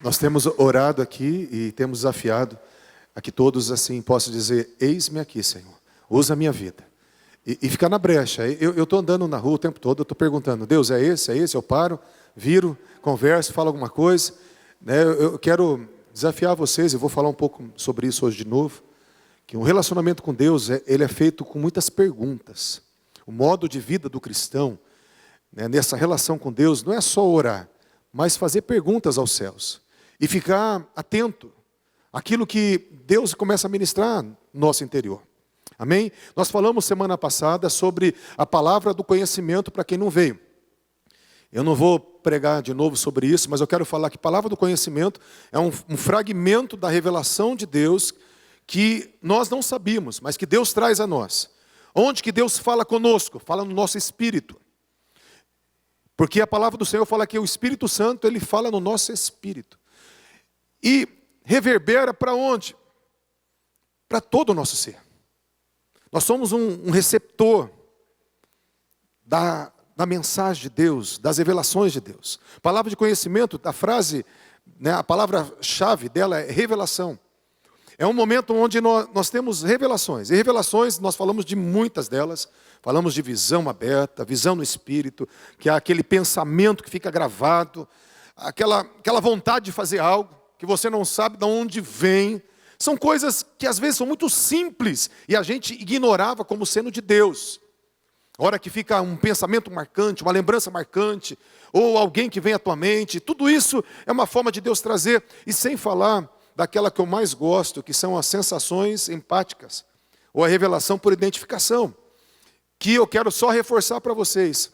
Nós temos orado aqui e temos desafiado a que todos assim possam dizer: eis-me aqui, Senhor, usa a minha vida. E ficar na brecha. Eu estou andando na rua o tempo todo, eu estou perguntando: Deus, é esse? Eu paro, viro, converso, falo alguma coisa. Eu quero desafiar vocês, e vou falar um pouco sobre isso hoje de novo, que um relacionamento com Deus, ele é feito com muitas perguntas. O modo de vida do cristão, nessa relação com Deus, não é só orar, mas fazer perguntas aos céus. E ficar atento àquilo que Deus começa a ministrar no nosso interior. Amém? Nós falamos semana passada sobre a palavra do conhecimento para quem não veio. Eu não vou pregar de novo sobre isso, mas eu quero falar que palavra do conhecimento é um fragmento da revelação de Deus que nós não sabíamos, mas que Deus traz a nós. Onde que Deus fala conosco? Fala no nosso espírito. Porque a palavra do Senhor fala que o Espírito Santo, ele fala no nosso espírito. E reverbera para onde? Para todo o nosso ser. Nós somos um receptor da mensagem de Deus, das revelações de Deus. Palavra de conhecimento, a frase, a palavra-chave dela é revelação. É um momento onde nós temos revelações. E revelações, nós falamos de muitas delas. Falamos de visão aberta, visão no espírito, que é aquele pensamento que fica gravado, aquela vontade de fazer algo que você não sabe de onde vem. São coisas que às vezes são muito simples e a gente ignorava como sendo de Deus. A hora que fica um pensamento marcante, uma lembrança marcante, ou alguém que vem à tua mente, tudo isso é uma forma de Deus trazer. E sem falar daquela que eu mais gosto, que são as sensações empáticas, ou a revelação por identificação, que eu quero só reforçar para vocês.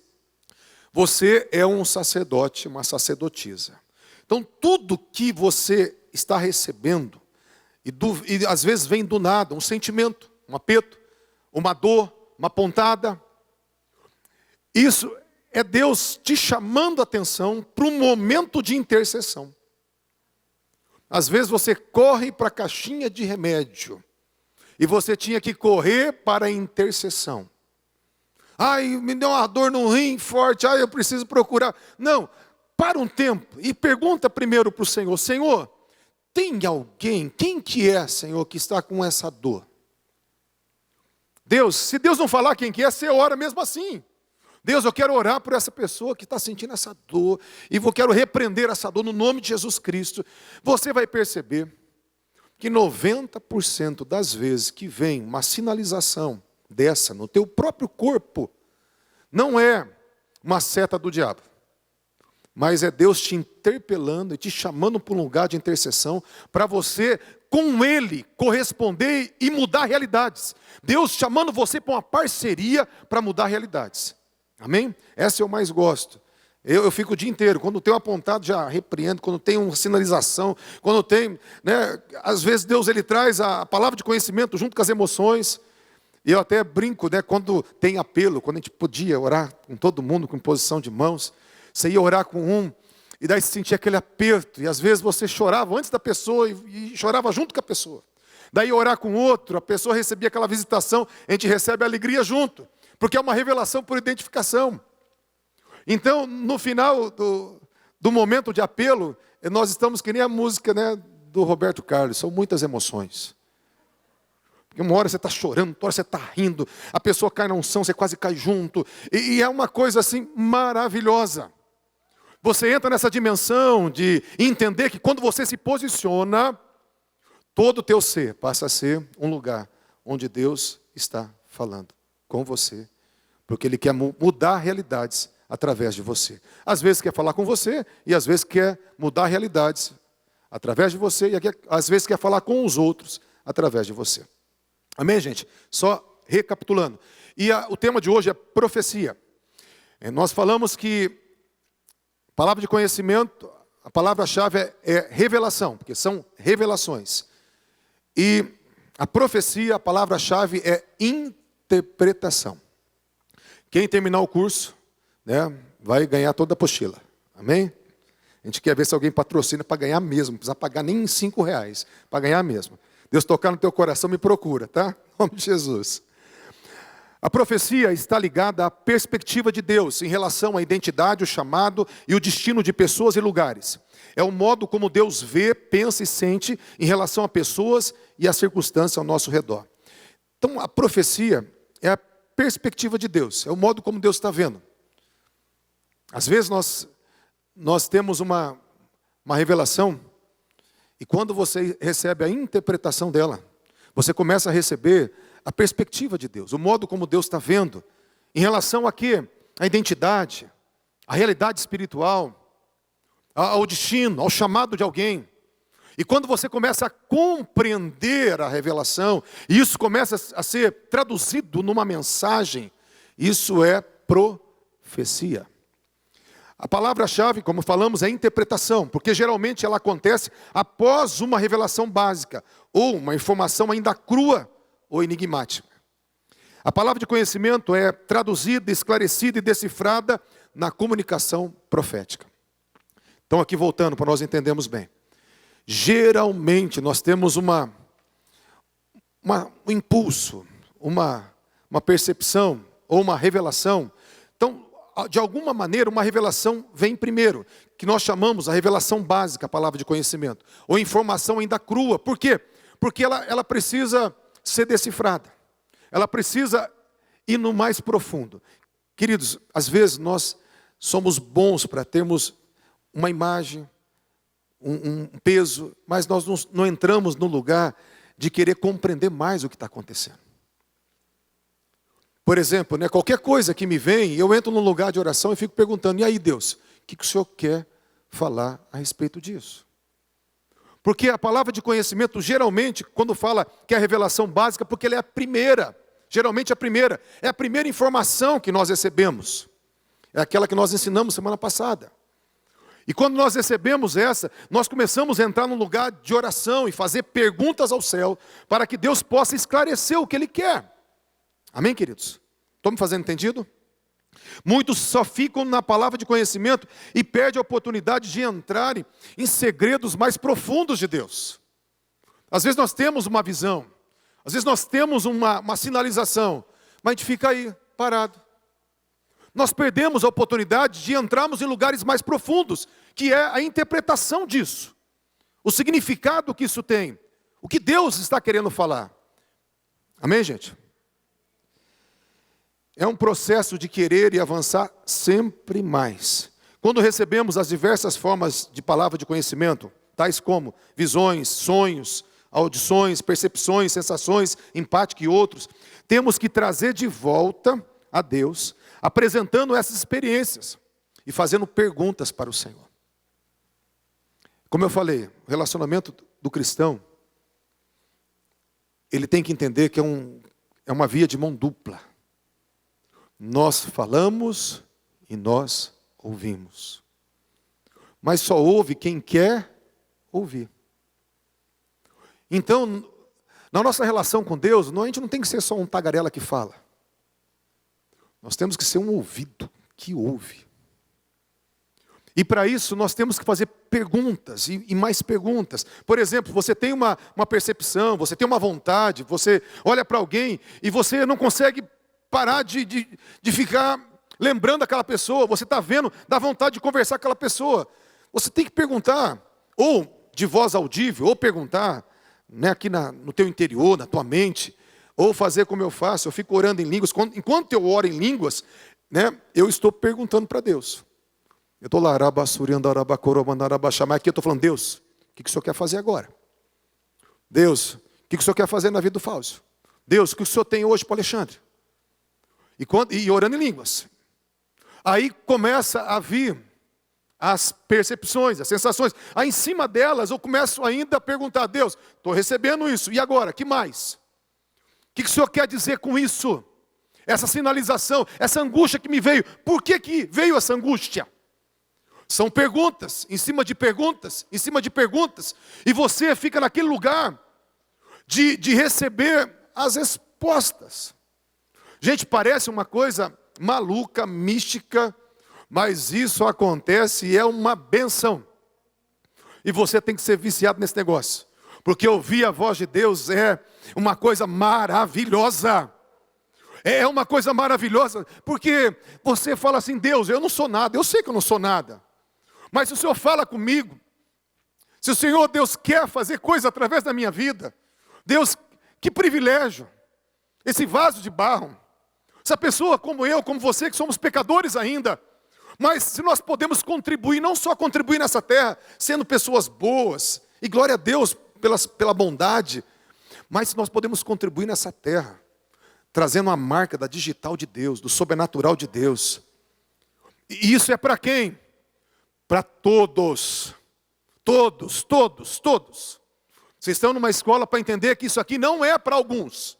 Você é um sacerdote, uma sacerdotisa. Então tudo que você está recebendo, e às vezes vem do nada, um sentimento, um aperto, uma dor, uma pontada. Isso é Deus te chamando a atenção para um momento de intercessão. Às vezes você corre para a caixinha de remédio, e você tinha que correr para a intercessão. Ai, me deu uma dor no rim forte, eu preciso procurar. Não, para um tempo e pergunta primeiro para o Senhor: Senhor, tem alguém, quem que é, Senhor, que está com essa dor? Deus, se Deus não falar quem que é, você ora mesmo assim. Deus, eu quero orar por essa pessoa que está sentindo essa dor, e quero repreender essa dor no nome de Jesus Cristo. Você vai perceber que 90% das vezes que vem uma sinalização dessa no teu próprio corpo, não é uma seta do diabo, mas é Deus te interpelando e te chamando para um lugar de intercessão, para você, com Ele, corresponder e mudar realidades. Deus chamando você para uma parceria para mudar realidades. Amém? Essa eu mais gosto. Eu fico o dia inteiro, quando tem um apontado já repreendo, quando tem uma sinalização, quando tem, às vezes Deus ele traz a palavra de conhecimento junto com as emoções. E eu até brinco, quando tem apelo, quando a gente podia orar com todo mundo, com posição de mãos, você ia orar com um, e daí você sentia aquele aperto, e às vezes você chorava antes da pessoa e chorava junto com a pessoa. Daí orar com outro, a pessoa recebia aquela visitação, a gente recebe a alegria junto, porque é uma revelação por identificação. Então, no final do momento de apelo, nós estamos que nem a música do Roberto Carlos, são muitas emoções. Porque uma hora você está chorando, outra hora você está rindo, a pessoa cai na unção, você quase cai junto, e é uma coisa assim maravilhosa. Você entra nessa dimensão de entender que quando você se posiciona, todo o teu ser passa a ser um lugar onde Deus está falando com você, porque Ele quer mudar realidades através de você. Às vezes quer falar com você, e às vezes quer mudar realidades através de você, e às vezes quer falar com os outros através de você. Amém, gente? Só recapitulando. E o tema de hoje é profecia. Nós falamos que a palavra de conhecimento, a palavra-chave é revelação, porque são revelações. E a profecia, a palavra-chave é interpretação. Quem terminar o curso, vai ganhar toda a apostila. Amém? A gente quer ver se alguém patrocina para ganhar mesmo, não precisa pagar nem R$5, para ganhar mesmo. Deus tocar no teu coração, me procura, tá? Em nome de Jesus. A profecia está ligada à perspectiva de Deus em relação à identidade, o chamado e o destino de pessoas e lugares. É o modo como Deus vê, pensa e sente em relação a pessoas e a circunstâncias ao nosso redor. Então, a profecia é a perspectiva de Deus, é o modo como Deus está vendo. Às vezes nós temos uma revelação, e quando você recebe a interpretação dela, você começa a receber a perspectiva de Deus, o modo como Deus está vendo, em relação a quê? A identidade, a realidade espiritual, ao destino, ao chamado de alguém. E quando você começa a compreender a revelação, e isso começa a ser traduzido numa mensagem, isso é profecia. A palavra-chave, como falamos, é interpretação, porque geralmente ela acontece após uma revelação básica, ou uma informação ainda crua ou enigmática. A palavra de conhecimento é traduzida, esclarecida e decifrada na comunicação profética. Então aqui voltando, para nós entendermos bem. Geralmente nós temos um impulso, uma percepção ou uma revelação. Então, de alguma maneira, uma revelação vem primeiro, que nós chamamos a revelação básica, a palavra de conhecimento, ou informação ainda crua. Por quê? Porque ela precisa ser decifrada. Ela precisa ir no mais profundo. Queridos, às vezes nós somos bons para termos uma imagem, um peso, mas nós não entramos no lugar de querer compreender mais o que está acontecendo. Por exemplo, qualquer coisa que me vem, eu entro num lugar de oração e fico perguntando, e aí Deus, o que o Senhor quer falar a respeito disso? Porque a palavra de conhecimento, geralmente, quando fala que é a revelação básica, porque ela é a primeira, geralmente é a primeira informação que nós recebemos. É aquela que nós ensinamos semana passada. E quando nós recebemos essa, nós começamos a entrar num lugar de oração e fazer perguntas ao céu, para que Deus possa esclarecer o que Ele quer. Amém, queridos? Estão me fazendo entendido? Muitos só ficam na palavra de conhecimento e perdem a oportunidade de entrarem em segredos mais profundos de Deus. Às vezes nós temos uma visão, às vezes nós temos uma sinalização, mas a gente fica aí, parado. Nós perdemos a oportunidade de entrarmos em lugares mais profundos, que é a interpretação disso, o significado que isso tem, o que Deus está querendo falar. Amém, gente? É um processo de querer e avançar sempre mais. Quando recebemos as diversas formas de palavra de conhecimento, tais como visões, sonhos, audições, percepções, sensações, empática e outros, temos que trazer de volta a Deus, apresentando essas experiências e fazendo perguntas para o Senhor. Como eu falei, o relacionamento do cristão, ele tem que entender que é uma via de mão dupla. Nós falamos e nós ouvimos. Mas só ouve quem quer ouvir. Então, na nossa relação com Deus, a gente não tem que ser só um tagarela que fala. Nós temos que ser um ouvido que ouve. E para isso nós temos que fazer perguntas e mais perguntas. Por exemplo, você tem uma percepção, você tem uma vontade, você olha para alguém e você não consegue parar de ficar lembrando aquela pessoa. Você está vendo, dá vontade de conversar com aquela pessoa. Você tem que perguntar, ou de voz audível, ou perguntar, aqui no teu interior, na tua mente. Ou fazer como eu faço, eu fico orando em línguas. Enquanto eu oro em línguas, eu estou perguntando para Deus. Eu estou lá, mas aqui eu estou falando, Deus, o que o Senhor quer fazer agora? Deus, o que o Senhor quer fazer na vida do Fausto? Deus, o que o Senhor tem hoje para o Alexandre? E orando em línguas. Aí começa a vir as percepções, as sensações. Aí em cima delas eu começo ainda a perguntar, Deus, estou recebendo isso, e agora, que mais? O que o Senhor quer dizer com isso? Essa sinalização, essa angústia que me veio. Por que veio essa angústia? São perguntas, em cima de perguntas, em cima de perguntas. E você fica naquele lugar de receber as respostas. Gente, parece uma coisa maluca, mística, mas isso acontece e é uma benção. E você tem que ser viciado nesse negócio. Porque ouvir a voz de Deus é uma coisa maravilhosa. É uma coisa maravilhosa, porque você fala assim, Deus, eu não sou nada, eu sei que eu não sou nada. Mas se o Senhor fala comigo, Se o Senhor Deus quer fazer coisa através da minha vida, Deus, que privilégio, esse vaso de barro, essa pessoa como eu, como você, que somos pecadores ainda, mas se nós podemos contribuir, não só contribuir nessa terra, sendo pessoas boas, e glória a Deus pela bondade, mas se nós podemos contribuir nessa terra, trazendo a marca da digital de Deus, do sobrenatural de Deus. E isso é para quem? Para todos. Todos, todos, todos. Vocês estão numa escola para entender que isso aqui não é para alguns,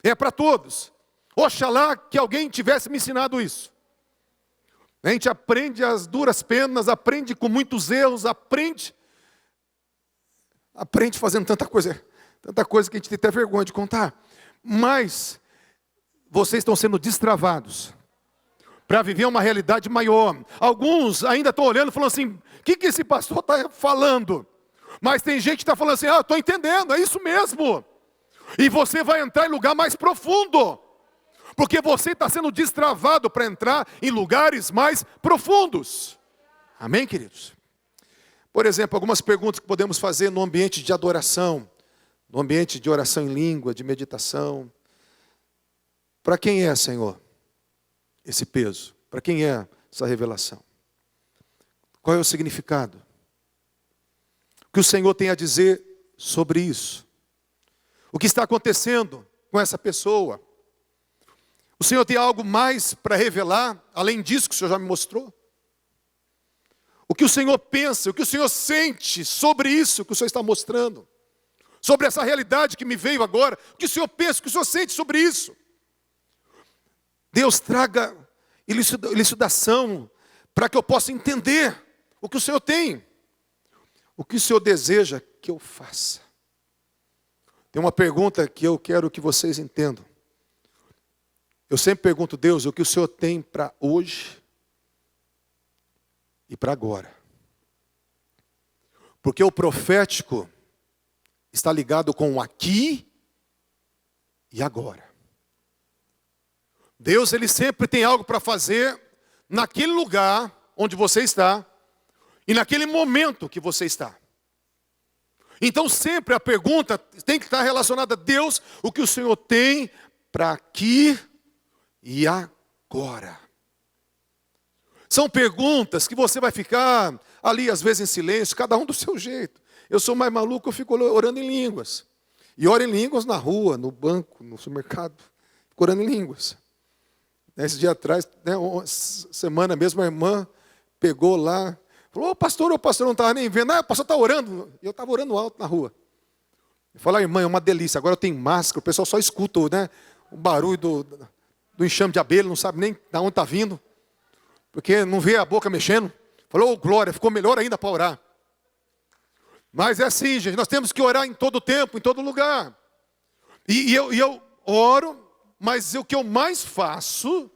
é para todos. Oxalá que alguém tivesse me ensinado isso. A gente aprende as duras penas, aprende com muitos erros, aprende fazendo tanta coisa que a gente tem até vergonha de contar. Mas vocês estão sendo destravados para viver uma realidade maior. Alguns ainda estão olhando e falando assim, o que esse pastor está falando? Mas tem gente que está falando assim, estou entendendo, é isso mesmo. E você vai entrar em lugar mais profundo. Porque você está sendo destravado para entrar em lugares mais profundos. Amém, queridos? Por exemplo, algumas perguntas que podemos fazer no ambiente de adoração, no ambiente de oração em língua, de meditação. Para quem é, Senhor, esse peso? Para quem é essa revelação? Qual é o significado? O que o Senhor tem a dizer sobre isso? O que está acontecendo com essa pessoa? O Senhor tem algo mais para revelar, além disso que o Senhor já me mostrou? O que o Senhor pensa, o que o Senhor sente sobre isso que o Senhor está mostrando? Sobre essa realidade que me veio agora, o que o Senhor pensa, o que o Senhor sente sobre isso? Deus traga elucidação para que eu possa entender o que o Senhor tem. O que o Senhor deseja que eu faça. Tem uma pergunta que eu quero que vocês entendam. Eu sempre pergunto, Deus, o que o Senhor tem para hoje e para agora. Porque o profético está ligado com o aqui e agora. Deus, Ele sempre tem algo para fazer naquele lugar onde você está e naquele momento que você está. Então sempre a pergunta tem que estar relacionada a Deus, o que o Senhor tem para aqui e agora. São perguntas que você vai ficar ali às vezes em silêncio, cada um do seu jeito. Eu sou mais maluco, eu fico orando em línguas. E oro em línguas na rua, no banco, no supermercado. Fico orando em línguas. Esse dia atrás, semana mesmo, a irmã pegou lá, falou, o pastor não estava nem vendo. O pastor está orando. E eu estava orando alto na rua. Eu falei, irmã, é uma delícia. Agora eu tenho máscara, o pessoal só escuta o barulho do enxame de abelha, não sabe nem de onde está vindo. Porque não vê a boca mexendo. Falou, glória, ficou melhor ainda para orar. Mas é assim, gente, nós temos que orar em todo tempo, em todo lugar. E eu oro, mas o que eu mais faço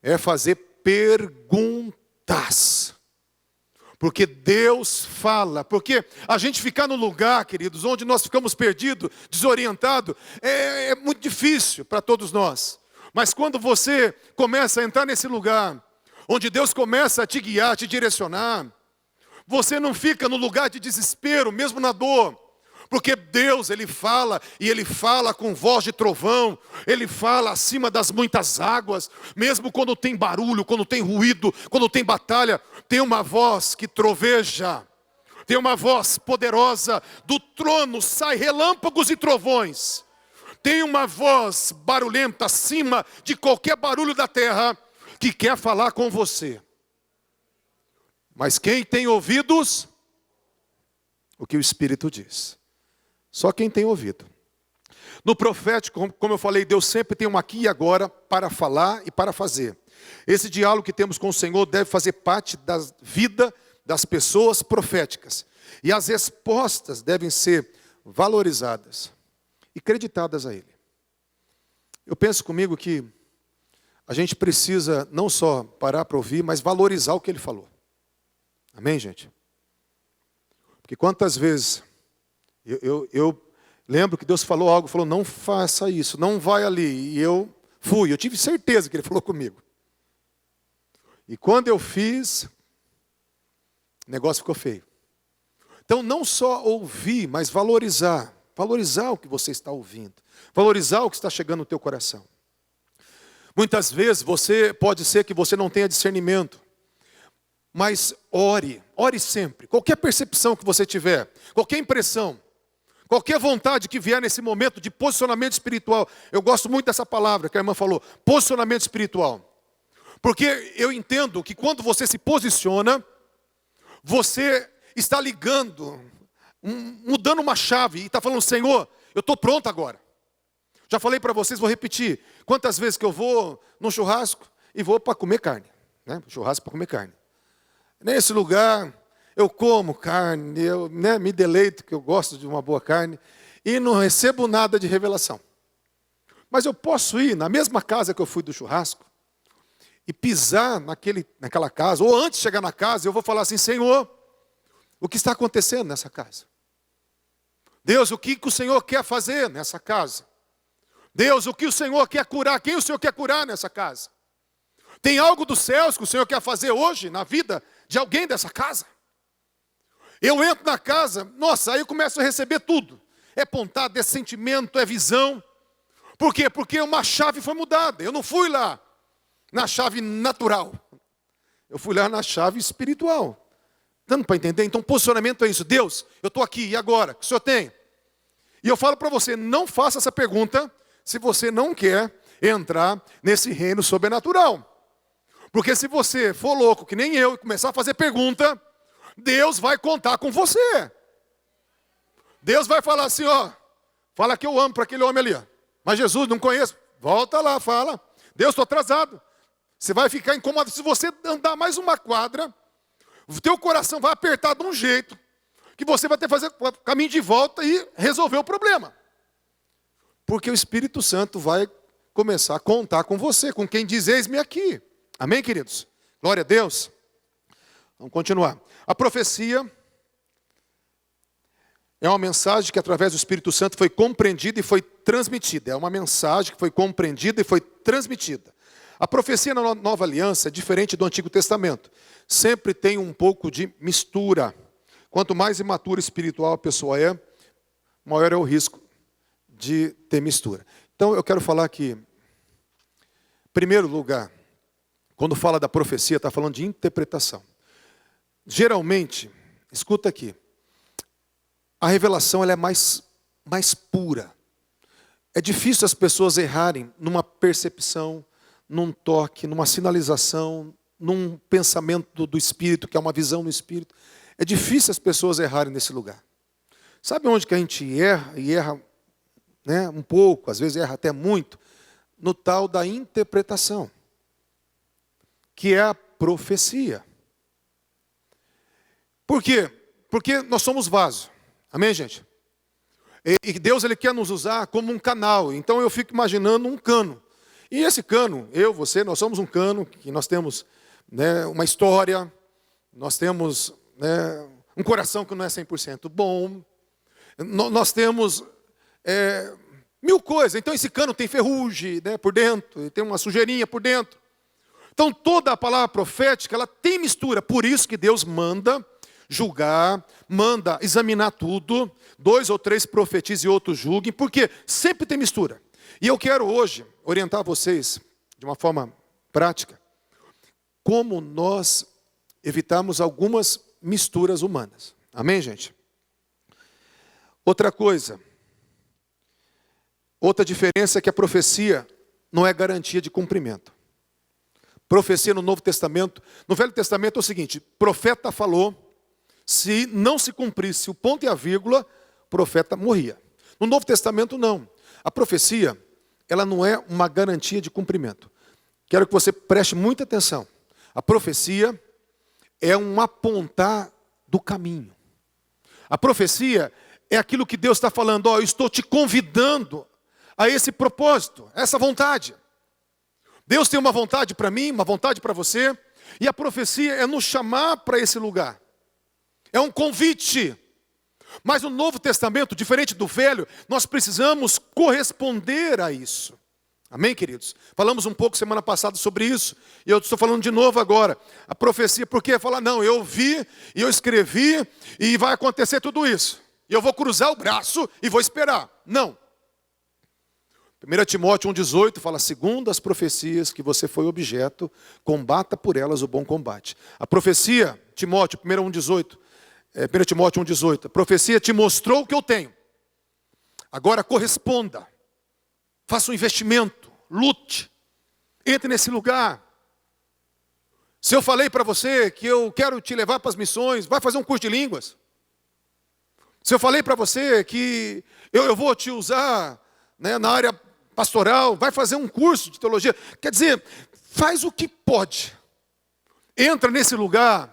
é fazer perguntas. Porque Deus fala. Porque a gente ficar no lugar, queridos, onde nós ficamos perdidos, desorientados, é muito difícil para todos nós. Mas quando você começa a entrar nesse lugar, onde Deus começa a te guiar, te direcionar, você não fica no lugar de desespero, mesmo na dor. Porque Deus, Ele fala, e Ele fala com voz de trovão, Ele fala acima das muitas águas, mesmo quando tem barulho, quando tem ruído, quando tem batalha, tem uma voz que troveja, tem uma voz poderosa, do trono sai relâmpagos e trovões, tem uma voz barulhenta acima de qualquer barulho da terra, que quer falar com você. Mas quem tem ouvidos, o que o Espírito diz. Só quem tem ouvido. No profético, como eu falei, Deus sempre tem um aqui e agora para falar e para fazer. Esse diálogo que temos com o Senhor deve fazer parte da vida das pessoas proféticas. E as respostas devem ser valorizadas e creditadas a Ele. Eu penso comigo que a gente precisa não só parar para ouvir, mas valorizar o que Ele falou. Amém, gente? Porque quantas vezes eu lembro que Deus falou algo, falou, não faça isso, não vai ali. E eu fui, eu tive certeza que Ele falou comigo. E quando eu fiz, o negócio ficou feio. Então, não só ouvir, mas valorizar. Valorizar o que você está ouvindo. Valorizar o que está chegando no teu coração. Muitas vezes, pode ser que você não tenha discernimento. Mas ore sempre. Qualquer percepção que você tiver, qualquer impressão, qualquer vontade que vier nesse momento de posicionamento espiritual. Eu gosto muito dessa palavra que a irmã falou, posicionamento espiritual. Porque eu entendo que quando você se posiciona, você está ligando, mudando uma chave e está falando, Senhor, eu estou pronto agora. Já falei para vocês, vou repetir. Quantas vezes que eu vou num churrasco e vou para comer carne. Né? Churrasco para comer carne. Nesse lugar, eu como carne, eu me deleito, que eu gosto de uma boa carne, e não recebo nada de revelação. Mas eu posso ir na mesma casa que eu fui do churrasco, e pisar naquela casa, ou antes de chegar na casa, eu vou falar assim, Senhor, o que está acontecendo nessa casa? Deus, o que o Senhor quer fazer nessa casa? Deus, o que o Senhor quer curar? Quem o Senhor quer curar nessa casa? Tem algo dos céus que o Senhor quer fazer hoje na vida de alguém dessa casa? Eu entro na casa, nossa, aí eu começo a receber tudo. É pontada, é sentimento, é visão. Por quê? Porque uma chave foi mudada. Eu não fui lá na chave natural. Eu fui lá na chave espiritual. Dando para entender? Então, posicionamento é isso. Deus, eu estou aqui, e agora? O que o Senhor tem? E eu falo para você, não faça essa pergunta se você não quer entrar nesse reino sobrenatural. Porque se você for louco, que nem eu, e começar a fazer pergunta, Deus vai contar com você. Deus vai falar assim, ó, fala que eu amo para aquele homem ali, ó. Mas Jesus, não conheço. Volta lá, fala. Deus, estou atrasado. Você vai ficar incomodado. Se você andar mais uma quadra, o teu coração vai apertar de um jeito que você vai ter que fazer o caminho de volta e resolver o problema. Porque o Espírito Santo vai começar a contar com você, com quem diz, eis-me aqui. Amém, queridos? Glória a Deus. Vamos continuar. A profecia é uma mensagem que através do Espírito Santo foi compreendida e foi transmitida. É uma mensagem que foi compreendida e foi transmitida. A profecia na Nova Aliança é diferente do Antigo Testamento. Sempre tem um pouco de mistura. Quanto mais imatura espiritual a pessoa é, maior é o risco de ter mistura. Então eu quero falar que, em primeiro lugar, quando fala da profecia, está falando de interpretação. Geralmente, escuta aqui, a revelação ela é mais pura. É difícil as pessoas errarem numa percepção, num toque, numa sinalização, num pensamento do Espírito, que é uma visão no Espírito. É difícil as pessoas errarem nesse lugar. Sabe onde que a gente erra, e erra um pouco, às vezes erra até muito? No tal da interpretação, que é a profecia. Por quê? Porque nós somos vaso. Amém, gente? E Deus ele quer nos usar como um canal. Então eu fico imaginando um cano. E esse cano, você, nós somos um cano, que nós temos uma história, nós temos um coração que não é 100% bom, nós temos mil coisas. Então esse cano tem ferrugem por dentro, tem uma sujeirinha por dentro. Então toda a palavra profética, ela tem mistura. Por isso que Deus manda julgar, manda examinar tudo. 2 ou 3 profetizem e outros julguem, porque sempre tem mistura. E eu quero hoje orientar vocês, de uma forma prática, como nós evitamos algumas misturas humanas. Amém, gente? Outra coisa, outra diferença é que a profecia não é garantia de cumprimento. Profecia no Novo Testamento, no Velho Testamento é o seguinte, profeta falou, se não se cumprisse o ponto e a vírgula, o profeta morria. No Novo Testamento não. A profecia, ela não é uma garantia de cumprimento. Quero que você preste muita atenção. A profecia é um apontar do caminho. A profecia é aquilo que Deus está falando, eu estou te convidando a esse propósito, a essa vontade. Deus tem uma vontade para mim, uma vontade para você, e a profecia é nos chamar para esse lugar. É um convite. Mas no Novo Testamento, diferente do Velho, nós precisamos corresponder a isso. Amém, queridos? Falamos um pouco semana passada sobre isso, e eu estou falando de novo agora. A profecia, porque falar, não, eu vi, e eu escrevi, e vai acontecer tudo isso. E eu vou cruzar o braço e vou esperar. Não. 1 Timóteo 1,18 fala, segundo as profecias que você foi objeto, combata por elas o bom combate. A profecia, Timóteo, 1 Timóteo 1,18, a profecia te mostrou o que eu tenho. Agora corresponda, faça um investimento, lute, entre nesse lugar. Se eu falei para você que eu quero te levar para as missões, vai fazer um curso de línguas. Se eu falei para você que eu vou te usar, né, na área pastoral, vai fazer um curso de teologia. Quer dizer, faz o que pode. Entra nesse lugar,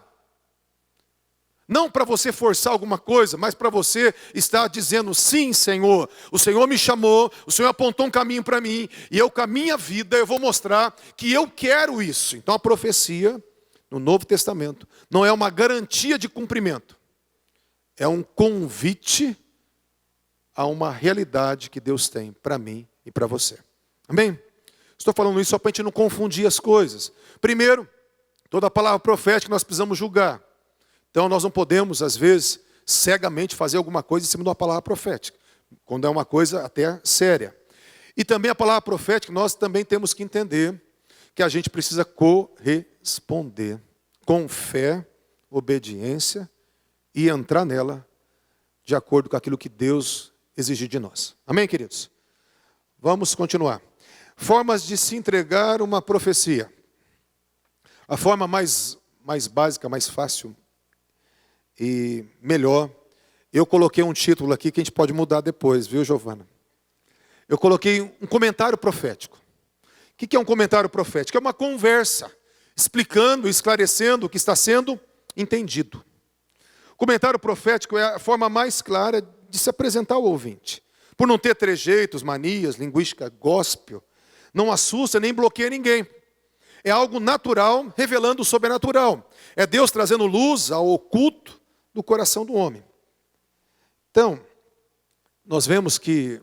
não para você forçar alguma coisa, mas para você estar dizendo, sim, Senhor, o Senhor me chamou, o Senhor apontou um caminho para mim, e eu com a minha vida, eu vou mostrar que eu quero isso. Então a profecia, no Novo Testamento, não é uma garantia de cumprimento, é um convite a uma realidade que Deus tem para mim e para você. Amém? Estou falando isso só para a gente não confundir as coisas. Primeiro, toda palavra profética nós precisamos julgar. Então nós não podemos, às vezes, cegamente fazer alguma coisa em cima de uma palavra profética, quando é uma coisa até séria. E também a palavra profética, nós também temos que entender que a gente precisa corresponder com fé, obediência e entrar nela de acordo com aquilo que Deus exigir de nós. Amém, queridos? Vamos continuar. Formas de se entregar uma profecia. A forma mais básica, mais fácil e melhor, eu coloquei um título aqui que a gente pode mudar depois, viu, Giovana? Eu coloquei um comentário profético. O que é um comentário profético? É uma conversa, explicando, esclarecendo o que está sendo entendido. O comentário profético é a forma mais clara de se apresentar ao ouvinte. Por não ter trejeitos, manias, linguística gospel, não assusta nem bloqueia ninguém. É algo natural, revelando o sobrenatural. É Deus trazendo luz ao oculto do coração do homem. Então, nós vemos que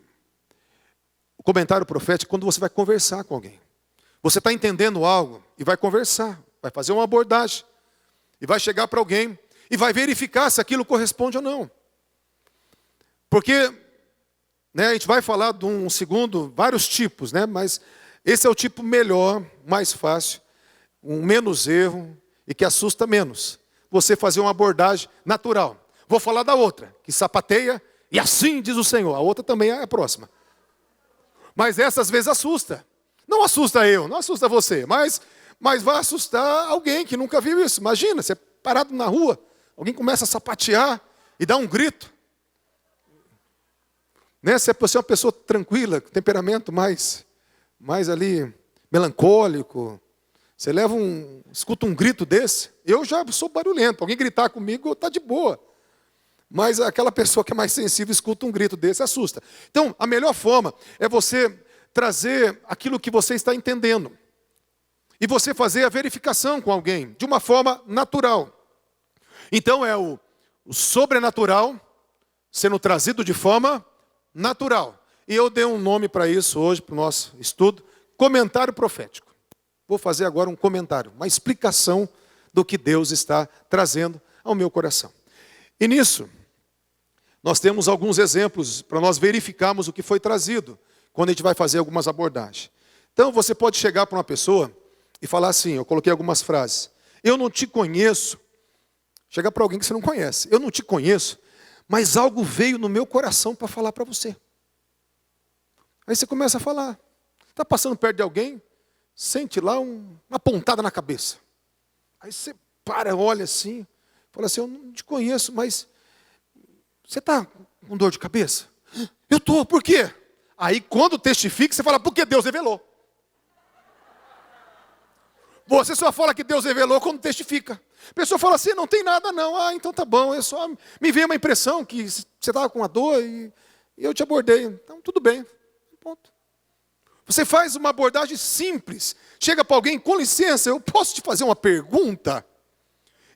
o comentário profético é quando você vai conversar com alguém. Você está entendendo algo e vai conversar, vai fazer uma abordagem, e vai chegar para alguém e vai verificar se aquilo corresponde ou não. Porque, né, a gente vai falar de um segundo, vários tipos, né, mas esse é o tipo melhor, mais fácil, um menos erro e que assusta menos. Você fazer uma abordagem natural. Vou falar da outra, que sapateia, e assim diz o Senhor. A outra também é a próxima. Mas essa às vezes assusta. Não assusta eu, não assusta você, mas vai assustar alguém que nunca viu isso. Imagina, você parado na rua, alguém começa a sapatear e dá um grito. Né? Se você é uma pessoa tranquila, com temperamento mais ali, melancólico, você escuta um grito desse, eu já sou barulhento, alguém gritar comigo está de boa. Mas aquela pessoa que é mais sensível escuta um grito desse, assusta. Então, a melhor forma é você trazer aquilo que você está entendendo. E você fazer a verificação com alguém, de uma forma natural. Então é o sobrenatural sendo trazido de forma natural. E eu dei um nome para isso hoje, para o nosso estudo, comentário profético. Vou fazer agora um comentário, uma explicação do que Deus está trazendo ao meu coração. E nisso, nós temos alguns exemplos para nós verificarmos o que foi trazido, quando a gente vai fazer algumas abordagens. Então você pode chegar para uma pessoa e falar assim, eu coloquei algumas frases. Eu não te conheço. Chega para alguém que você não conhece. Eu não te conheço, mas algo veio no meu coração para falar para você. Aí você começa a falar. Está passando perto de alguém, sente lá uma pontada na cabeça. Aí você para, olha assim, fala assim, eu não te conheço, mas você está com dor de cabeça? Eu estou, por quê? Aí quando testifica, você fala, porque Deus revelou. Você só fala que Deus revelou quando testifica. A pessoa fala assim, não tem nada não. Ah, então tá bom, eu só me veio uma impressão que você estava com uma dor e eu te abordei. Então tudo bem, ponto. Você faz uma abordagem simples. Chega para alguém, com licença, eu posso te fazer uma pergunta?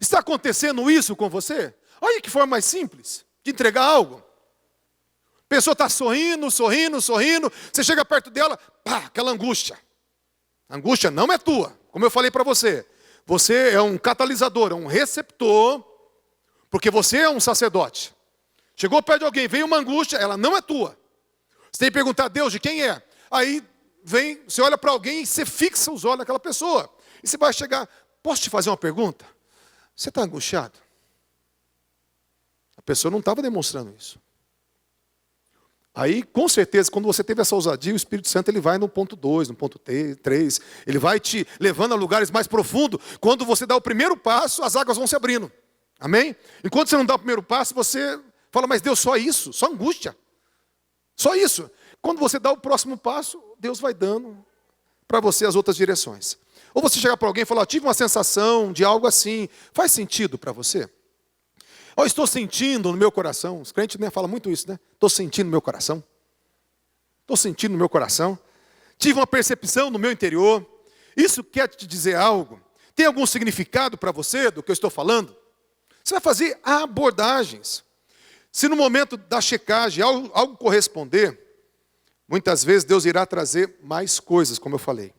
Está acontecendo isso com você? Olha que forma mais simples de entregar algo. pessoa está sorrindo, sorrindo, sorrindo, você chega perto dela, pá, aquela angústia. A angústia não é tua, como eu falei para você. Você é um catalisador, é um receptor, porque você é um sacerdote. Chegou perto de alguém, veio uma angústia, ela não é tua. Você tem que perguntar a Deus de quem é. Aí vem, você olha para alguém e você fixa os olhos naquela pessoa. E você vai chegar, posso te fazer uma pergunta? Você está angustiado? A pessoa não estava demonstrando isso. Aí, com certeza, quando você teve essa ousadia, o Espírito Santo ele vai no ponto 2, no ponto 3, ele vai te levando a lugares mais profundos. Quando você dá o primeiro passo, as águas vão se abrindo. Amém? Enquanto você não dá o primeiro passo, você fala, mas Deus, só isso? Só angústia? Só isso? Quando você dá o próximo passo, Deus vai dando para você as outras direções. Ou você chegar para alguém e falar, tive uma sensação de algo assim. Faz sentido para você? Ou estou sentindo no meu coração. Os crentes falam muito isso, né? Estou sentindo no meu coração. Estou sentindo no meu coração. Tive uma percepção no meu interior. Isso quer te dizer algo? Tem algum significado para você do que eu estou falando? Você vai fazer abordagens. Se no momento da checagem algo corresponder, muitas vezes Deus irá trazer mais coisas, como eu falei.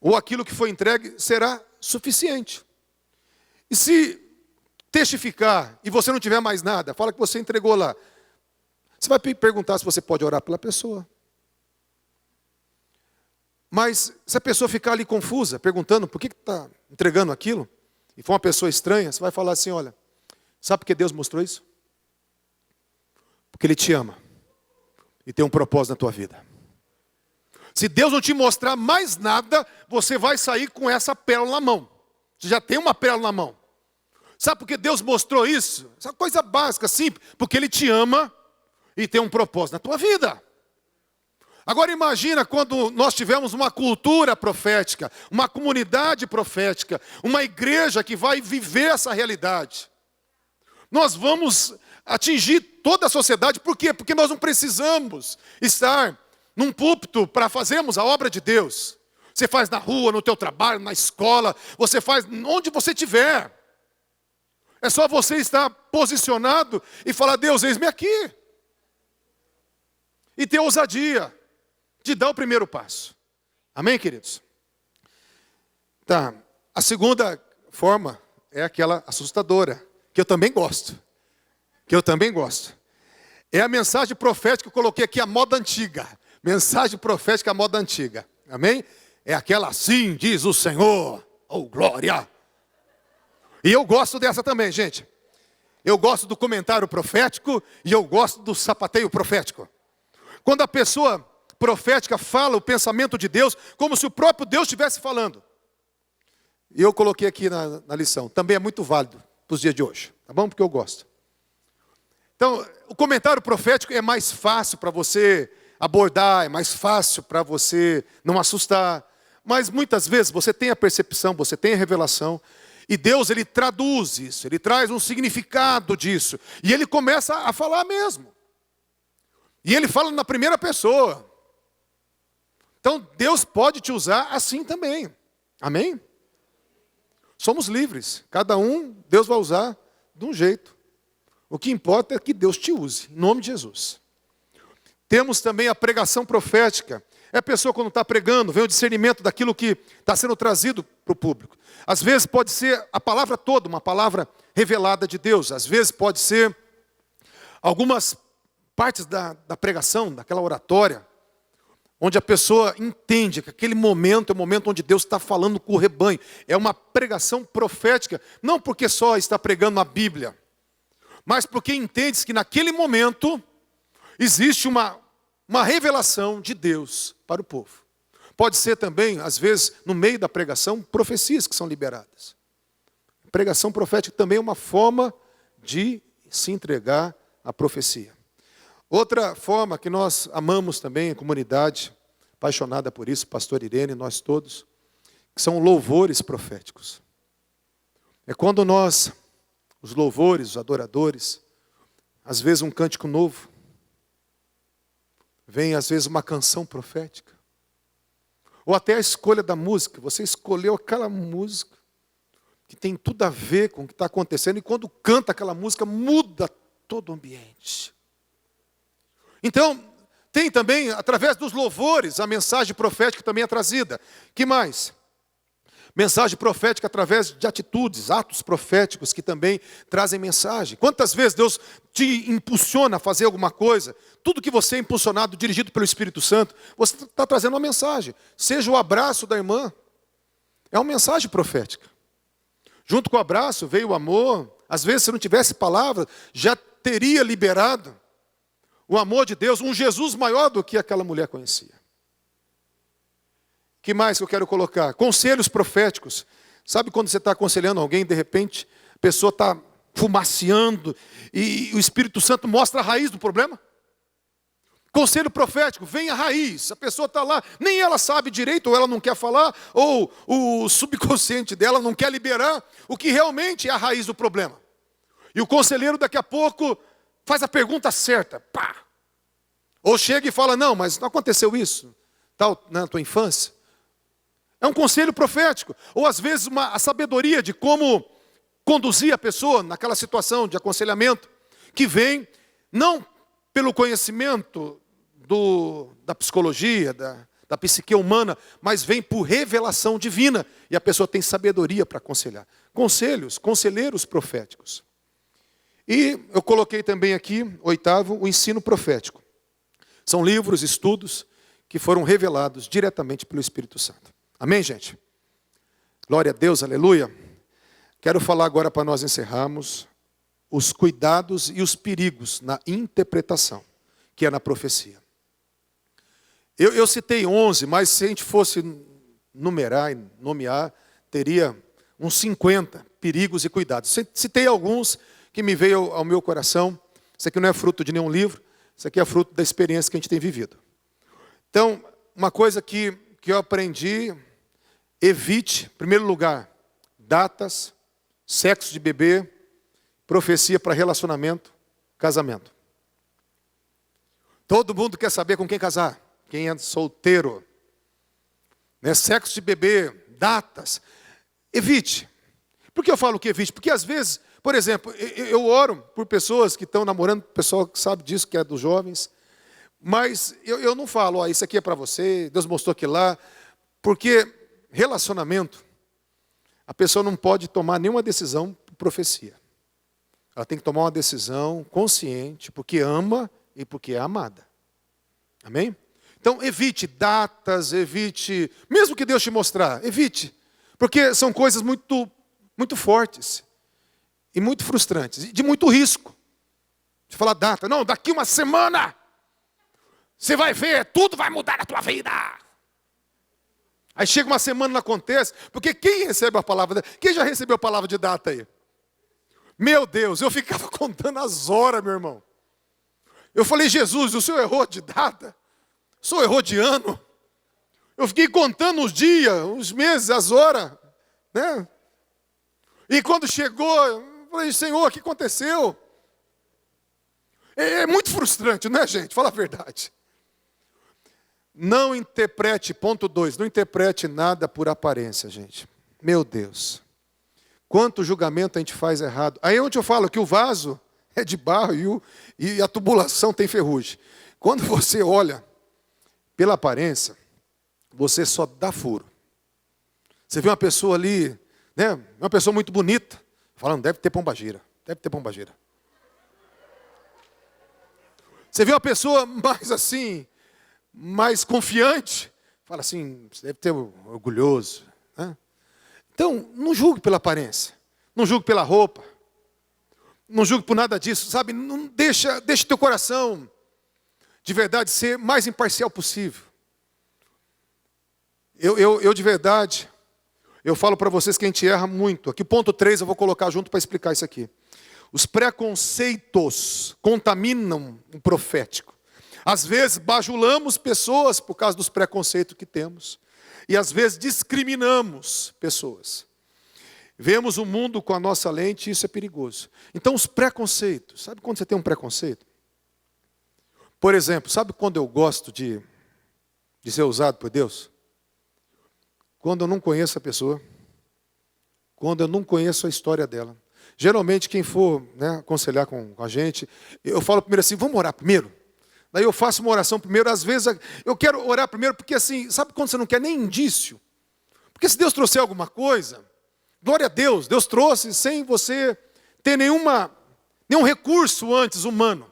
Ou aquilo que foi entregue será suficiente. E se testificar e você não tiver mais nada, fala que você entregou lá. Você vai perguntar se você pode orar pela pessoa. Mas se a pessoa ficar ali confusa, perguntando por que está entregando aquilo, e for uma pessoa estranha, você vai falar assim, olha, sabe por que Deus mostrou isso? Porque Ele te ama e tem um propósito na tua vida. Se Deus não te mostrar mais nada, você vai sair com essa pérola na mão. Você já tem uma pérola na mão. Sabe por que Deus mostrou isso? Essa coisa básica, simples. Porque Ele te ama e tem um propósito na tua vida. Agora imagina quando nós tivermos uma cultura profética, uma comunidade profética, uma igreja que vai viver essa realidade. Nós vamos atingir toda a sociedade. Por quê? Porque nós não precisamos estar num púlpito para fazermos a obra de Deus. Você faz na rua, no teu trabalho, na escola, você faz onde você estiver. É só você estar posicionado e falar, Deus, eis-me aqui. E ter ousadia de dar o primeiro passo. Amém, queridos? Tá. A segunda forma é aquela assustadora, que eu também gosto. É a mensagem profética que eu coloquei aqui, a moda antiga. Mensagem profética, a moda antiga. Amém? É aquela assim, diz o Senhor. Oh, glória! E eu gosto dessa também, gente. Eu gosto do comentário profético e eu gosto do sapateio profético. Quando a pessoa profética fala o pensamento de Deus, como se o próprio Deus estivesse falando. E eu coloquei aqui na lição. Também é muito válido para os dias de hoje. Tá bom? Porque eu gosto. Então, o comentário profético é mais fácil para você abordar, é mais fácil para você não assustar. Mas muitas vezes você tem a percepção, você tem a revelação. E Deus, Ele traduz isso, Ele traz um significado disso. E Ele começa a falar mesmo. E Ele fala na primeira pessoa. Então, Deus pode te usar assim também. Amém? Somos livres. Cada um, Deus vai usar de um jeito. O que importa é que Deus te use, em nome de Jesus. Temos também a pregação profética. É a pessoa quando está pregando, vem o discernimento daquilo que está sendo trazido para o público. Às vezes pode ser a palavra toda, uma palavra revelada de Deus. Às vezes pode ser algumas partes da pregação, daquela oratória, onde a pessoa entende que aquele momento é o momento onde Deus está falando com o rebanho. É uma pregação profética, não porque só está pregando a Bíblia, mas porque entende que naquele momento existe uma revelação de Deus para o povo. Pode ser também, às vezes, no meio da pregação, profecias que são liberadas. Pregação profética também é uma forma de se entregar à profecia. Outra forma que nós amamos também, a comunidade, apaixonada por isso, pastor Irene, nós todos, que são louvores proféticos. É quando nós, os louvores, os adoradores, às vezes um cântico novo, vem às vezes uma canção profética, ou até a escolha da música, você escolheu aquela música, que tem tudo a ver com o que está acontecendo, e quando canta aquela música, muda todo o ambiente. Então, tem também, através dos louvores, a mensagem profética também é trazida. Que mais? Mensagem profética através de atitudes, atos proféticos que também trazem mensagem. Quantas vezes Deus te impulsiona a fazer alguma coisa? Tudo que você é impulsionado, dirigido pelo Espírito Santo, você está trazendo uma mensagem. Seja o abraço da irmã, é uma mensagem profética. Junto com o abraço veio o amor. Às vezes, se não tivesse palavra, já teria liberado o amor de Deus, um Jesus maior do que aquela mulher conhecia. Que mais que eu quero colocar? Conselhos proféticos. Sabe quando você está aconselhando alguém, de repente, a pessoa está fumaceando e o Espírito Santo mostra a raiz do problema? Conselho profético, vem a raiz. A pessoa está lá, nem ela sabe direito, ou ela não quer falar, ou o subconsciente dela não quer liberar o que realmente é a raiz do problema. E o conselheiro daqui a pouco faz a pergunta certa. Pá! Ou chega e fala, não, mas não aconteceu isso tal, na tua infância? É um conselho profético. Ou às vezes a sabedoria de como conduzir a pessoa naquela situação de aconselhamento, que vem não pelo conhecimento da psicologia, da psique humana, mas vem por revelação divina. E a pessoa tem sabedoria para aconselhar. Conselheiros proféticos. E eu coloquei também aqui, oitavo, o ensino profético. São livros, estudos que foram revelados diretamente pelo Espírito Santo. Amém, gente? Glória a Deus, aleluia. Quero falar agora para nós encerrarmos os cuidados e os perigos na interpretação, que é na profecia. Eu citei 11, mas se a gente fosse numerar e nomear, teria uns 50 perigos e cuidados. Citei alguns que me veio ao meu coração. Isso aqui não é fruto de nenhum livro, isso aqui é fruto da experiência que a gente tem vivido. Então, uma coisa que eu aprendi, evite, em primeiro lugar, datas, sexo de bebê, profecia para relacionamento, casamento. Todo mundo quer saber com quem casar, quem é solteiro. Né? Sexo de bebê, datas. Evite. Por que eu falo que evite? Porque às vezes, por exemplo, eu oro por pessoas que estão namorando, pessoal que sabe disso, que é dos jovens, mas eu não falo, ó, isso aqui é para você, Deus mostrou aqui lá, porque relacionamento, a pessoa não pode tomar nenhuma decisão por profecia. Ela tem que tomar uma decisão consciente, porque ama e porque é amada. Amém? Então, evite datas, evite, mesmo que Deus te mostrar, evite. Porque são coisas muito, muito fortes e muito frustrantes, e de muito risco. Você fala data, não, daqui uma semana, você vai ver, tudo vai mudar na tua vida. Aí chega uma semana, não acontece, porque quem recebe a palavra, quem já recebeu a palavra de data aí? Meu Deus, eu ficava contando as horas, meu irmão. Eu falei, Jesus, o senhor errou de data? O senhor errou de ano? Eu fiquei contando os dias, os meses, as horas, né? E quando chegou, eu falei, Senhor, o que aconteceu? É muito frustrante, não é, gente? Fala a verdade. Não interprete, ponto 2, não interprete nada por aparência, gente. Meu Deus. Quanto julgamento a gente faz errado. Aí é onde eu falo que o vaso é de barro e a tubulação tem ferrugem. Quando você olha pela aparência, você só dá furo. Você vê uma pessoa ali, né, uma pessoa muito bonita, falando, deve ter pombagira, deve ter pombagira. Você vê uma pessoa mais assim, mais confiante, fala assim, você deve ter orgulhoso. Né? Então, não julgue pela aparência, não julgue pela roupa, não julgue por nada disso, sabe? Não deixa teu coração, de verdade, ser mais imparcial possível. Eu de verdade, eu falo para vocês que a gente erra muito. Aqui ponto 3 eu vou colocar junto para explicar isso aqui. Os preconceitos contaminam o profético. Às vezes bajulamos pessoas por causa dos preconceitos que temos. E às vezes discriminamos pessoas. Vemos o mundo com a nossa lente e isso é perigoso. Então os preconceitos, sabe quando você tem um preconceito? Por exemplo, sabe quando eu gosto de ser usado por Deus? Quando eu não conheço a pessoa, quando eu não conheço a história dela. Geralmente quem for, né, aconselhar com a gente, eu falo primeiro assim, vamos orar primeiro? Daí eu faço uma oração primeiro. Às vezes eu quero orar primeiro porque assim, sabe quando você não quer nem indício? Porque se Deus trouxer alguma coisa, glória a Deus, Deus trouxe sem você ter nenhum recurso antes humano.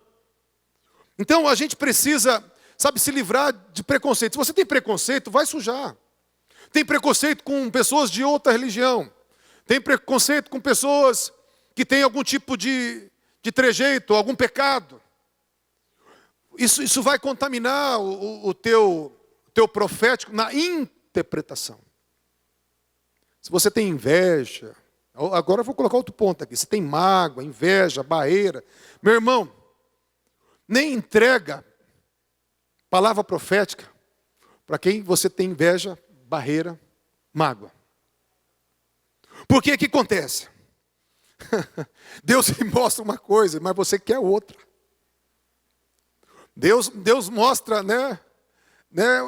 Então a gente precisa, sabe, se livrar de preconceito. Se você tem preconceito, vai sujar. Tem preconceito com pessoas de outra religião. Tem preconceito com pessoas que têm algum tipo de trejeito, algum pecado. Isso vai contaminar o teu profético na interpretação. Se você tem inveja, agora eu vou colocar outro ponto aqui. Se tem mágoa, inveja, barreira, meu irmão, nem entrega palavra profética para quem você tem inveja, barreira, mágoa. Por que acontece? Deus lhe mostra uma coisa, mas você quer outra. Deus mostra, né,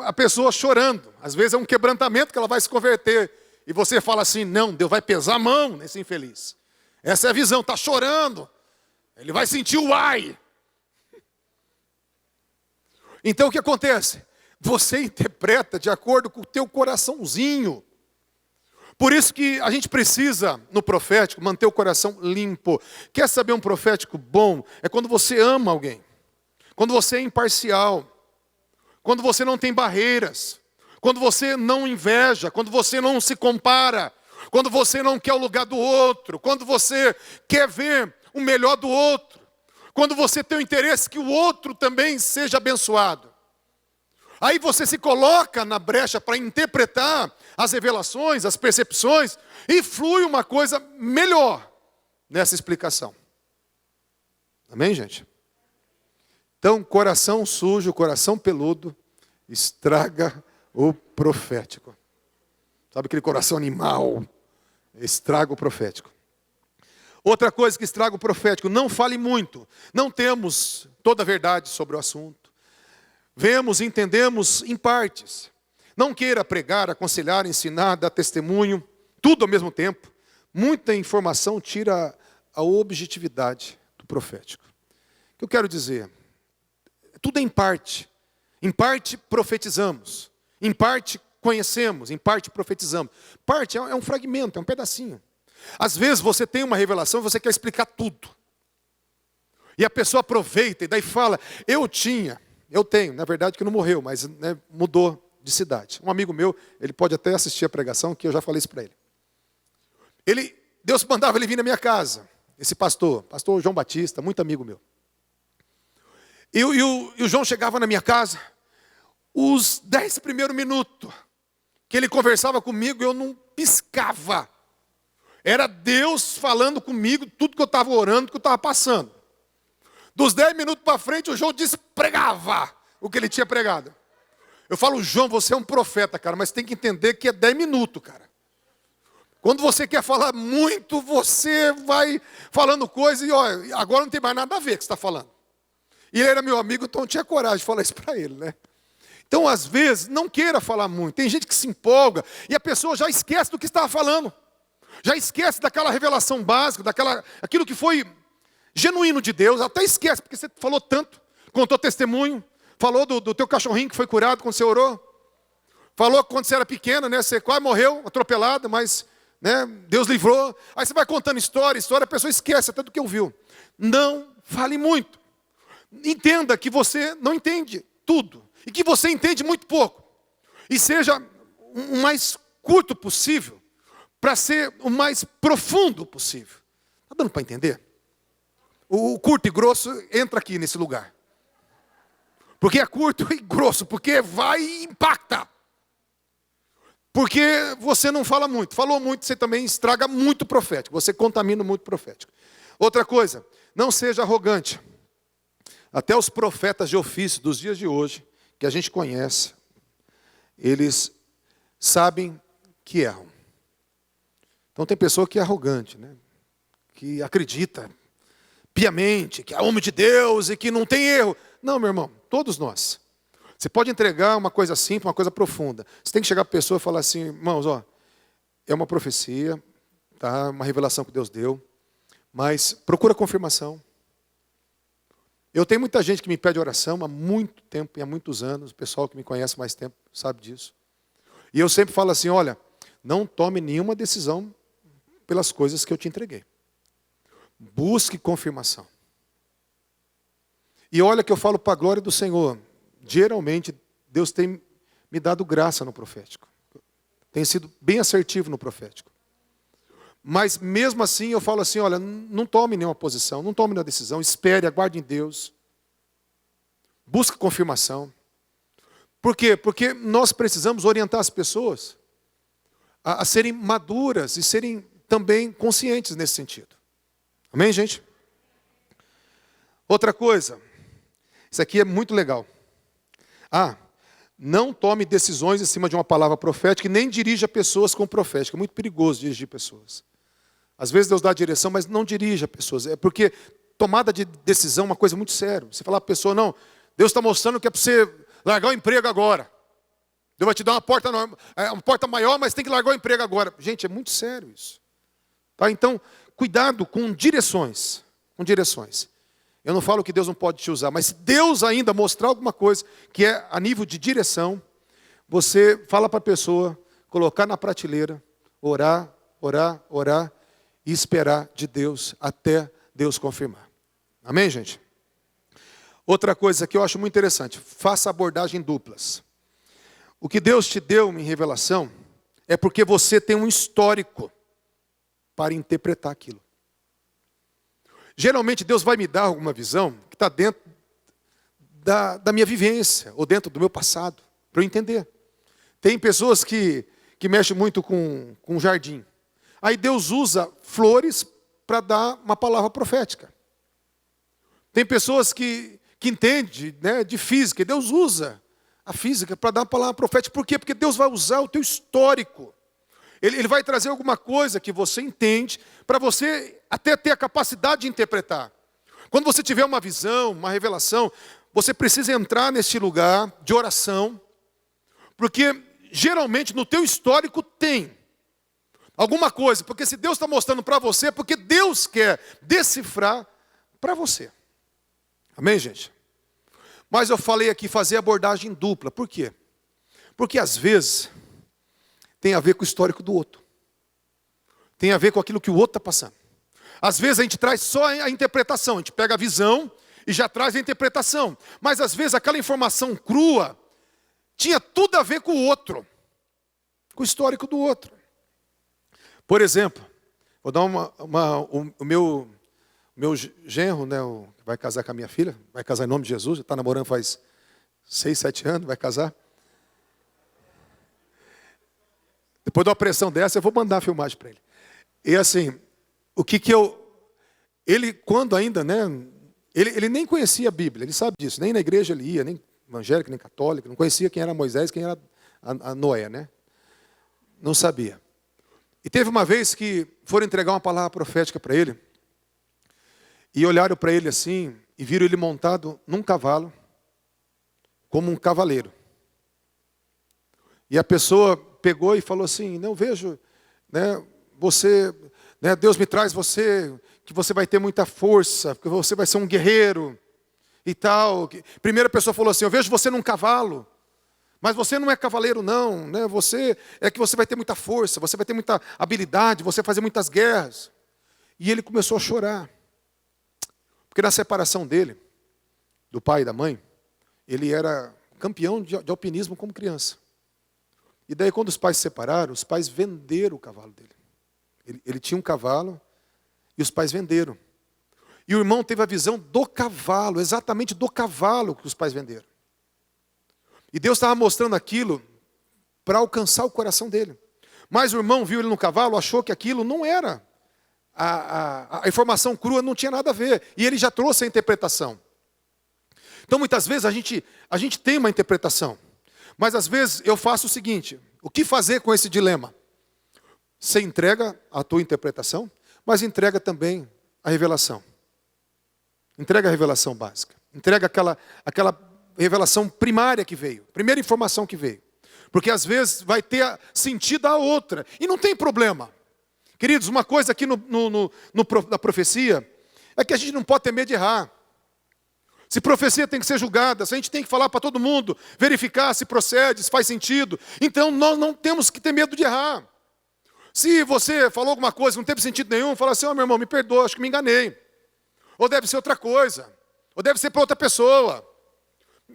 a pessoa chorando. Às vezes é um quebrantamento que ela vai se converter. E você fala assim, não, Deus vai pesar a mão nesse infeliz. Essa é a visão, está chorando. Ele vai sentir o ai. Então o que acontece? Você interpreta de acordo com o teu coraçãozinho. Por isso que a gente precisa, no profético, manter o coração limpo. Quer saber um profético bom? É quando você ama alguém. Quando você é imparcial. Quando você não tem barreiras. Quando você não inveja. Quando você não se compara. Quando você não quer o lugar do outro. Quando você quer ver o melhor do outro. Quando você tem o interesse que o outro também seja abençoado. Aí você se coloca na brecha para interpretar as revelações, as percepções, e flui uma coisa melhor nessa explicação. Amém, gente? Então, coração sujo, coração peludo, estraga o profético. Sabe aquele coração animal? Estraga o profético. Outra coisa que estraga o profético, não fale muito. Não temos toda a verdade sobre o assunto. Vemos e entendemos em partes. Não queira pregar, aconselhar, ensinar, dar testemunho, tudo ao mesmo tempo. Muita informação tira a objetividade do profético. O que eu quero dizer? Tudo é em parte. Em parte profetizamos. Em parte conhecemos, em parte profetizamos. Parte é um fragmento, é um pedacinho. Às vezes você tem uma revelação e você quer explicar tudo. E a pessoa aproveita e daí fala, eu tenho, na verdade que não morreu, mas né, mudou de cidade. Um amigo meu, ele pode até assistir a pregação, que eu já falei isso para ele. Deus mandava ele vir na minha casa, esse pastor João Batista, muito amigo meu. E o João chegava na minha casa, os 10 primeiros minutos que ele conversava comigo, eu não piscava. Era Deus falando comigo, tudo que eu estava orando, que eu estava passando. Dos 10 minutos para frente, o João despregava o que ele tinha pregado. Eu falo, João, você é um profeta, cara, mas tem que entender que é 10 minutos, cara. Quando você quer falar muito, você vai falando coisa e olha, agora não tem mais nada a ver com o que você está falando. E ele era meu amigo, então eu tinha coragem de falar isso para ele, né? Então, às vezes, não queira falar muito. Tem gente que se empolga e a pessoa já esquece do que estava falando. Já esquece daquela revelação básica, aquilo que foi genuíno de Deus, até esquece, porque você falou tanto, contou testemunho, falou do teu cachorrinho que foi curado quando você orou, falou que quando você era pequena, né, você quase morreu, atropelada, mas né, Deus livrou. Aí você vai contando história, a pessoa esquece até do que ouviu. Não fale muito. Entenda que você não entende tudo, e que você entende muito pouco. E seja o mais curto possível, para ser o mais profundo possível. Está dando para entender? O curto e grosso entra aqui nesse lugar. Porque é curto e grosso, porque vai e impacta. Porque você não fala muito. Falou muito, você também estraga muito profético. Você contamina muito profético. Outra coisa, não seja arrogante. Até os profetas de ofício dos dias de hoje, que a gente conhece, eles sabem que erram. Então tem pessoa que é arrogante, né? Que acredita piamente, que é homem de Deus e que não tem erro. Não, meu irmão, todos nós. Você pode entregar uma coisa simples, uma coisa profunda. Você tem que chegar para a pessoa e falar assim, irmãos, ó, é uma profecia, tá? Uma revelação que Deus deu, mas procura confirmação. Eu tenho muita gente que me pede oração há muito tempo e há muitos anos. O pessoal que me conhece mais tempo sabe disso. E eu sempre falo assim, olha, não tome nenhuma decisão pelas coisas que eu te entreguei. Busque confirmação. E olha que eu falo para a glória do Senhor. Geralmente, Deus tem me dado graça no profético. Tem sido bem assertivo no profético. Mas mesmo assim eu falo assim, olha, não tome nenhuma posição, não tome nenhuma decisão, espere, aguarde em Deus. Busque confirmação. Por quê? Porque nós precisamos orientar as pessoas a serem maduras e serem também conscientes nesse sentido. Amém, gente? Outra coisa, isso aqui é muito legal. Não tome decisões em cima de uma palavra profética e nem dirija pessoas com profética. É muito perigoso dirigir pessoas. Às vezes Deus dá a direção, mas não dirija pessoas. É porque tomada de decisão é uma coisa muito séria. Você falar para a pessoa, não, Deus está mostrando que é para você largar o emprego agora. Deus vai te dar uma porta maior, mas tem que largar o emprego agora. Gente, é muito sério isso. Tá? Então, cuidado com direções. Com direções. Eu não falo que Deus não pode te usar, mas se Deus ainda mostrar alguma coisa que é a nível de direção, você fala para a pessoa, colocar na prateleira, orar, orar, orar e esperar de Deus até Deus confirmar. Amém, gente? Outra coisa que eu acho muito interessante, faça abordagem duplas. O que Deus te deu em revelação é porque você tem um histórico para interpretar aquilo. Geralmente Deus vai me dar alguma visão que está dentro da minha vivência, ou dentro do meu passado, para eu entender. Tem pessoas que mexem muito com jardim. Aí Deus usa flores para dar uma palavra profética. Tem pessoas que entendem, né, de física, e Deus usa a física para dar uma palavra profética. Por quê? Porque Deus vai usar o teu histórico. Ele vai trazer alguma coisa que você entende, para você até ter a capacidade de interpretar. Quando você tiver uma visão, uma revelação, você precisa entrar neste lugar de oração, porque geralmente no teu histórico tem alguma coisa, porque se Deus está mostrando para você, é porque Deus quer decifrar para você. Amém, gente? Mas eu falei aqui fazer abordagem dupla. Por quê? Porque às vezes tem a ver com o histórico do outro. Tem a ver com aquilo que o outro está passando. Às vezes a gente traz só a interpretação, a gente pega a visão e já traz a interpretação. Mas às vezes aquela informação crua tinha tudo a ver com o outro, com o histórico do outro. Por exemplo, vou dar o meu genro, né, que vai casar com a minha filha, vai casar em nome de Jesus, está namorando faz 6, 7 anos, vai casar. Depois de uma pressão dessa, eu vou mandar a filmagem para ele. E assim, ele quando ainda, né, ele nem conhecia a Bíblia, ele sabe disso, nem na igreja ele ia, nem evangélico, nem católico, não conhecia quem era Moisés, quem era a Noé, né? Não sabia. E teve uma vez que foram entregar uma palavra profética para ele, e olharam para ele assim, e viram ele montado num cavalo, como um cavaleiro. E a pessoa pegou e falou assim, não vejo, né, você, né, Deus me traz você, que você vai ter muita força, que você vai ser um guerreiro e tal. Primeira pessoa falou assim, eu vejo você num cavalo, mas você não é cavaleiro não, né? Você vai ter muita força, você vai ter muita habilidade, você vai fazer muitas guerras. E ele começou a chorar. Porque na separação dele, do pai e da mãe, ele era campeão de alpinismo como criança. E daí quando os pais se separaram, os pais venderam o cavalo dele. Ele tinha um cavalo e os pais venderam. E o irmão teve a visão do cavalo, exatamente do cavalo que os pais venderam. E Deus estava mostrando aquilo para alcançar o coração dele. Mas o irmão viu ele no cavalo, achou que aquilo não era. A informação crua não tinha nada a ver. E ele já trouxe a interpretação. Então muitas vezes a gente tem uma interpretação. Mas às vezes eu faço o seguinte, o que fazer com esse dilema? Você entrega a tua interpretação, mas entrega também a revelação. Entrega a revelação básica. Entrega aquela revelação primária que veio. Primeira informação que veio. Porque às vezes vai ter sentido a outra. E não tem problema. Queridos, uma coisa aqui na profecia é que a gente não pode ter medo de errar. Se profecia tem que ser julgada, se a gente tem que falar para todo mundo, verificar se procede, se faz sentido. Então nós não temos que ter medo de errar. Se você falou alguma coisa que não teve sentido nenhum, fala assim, meu irmão, me perdoa, acho que me enganei. Ou deve ser outra coisa. Ou deve ser para outra pessoa.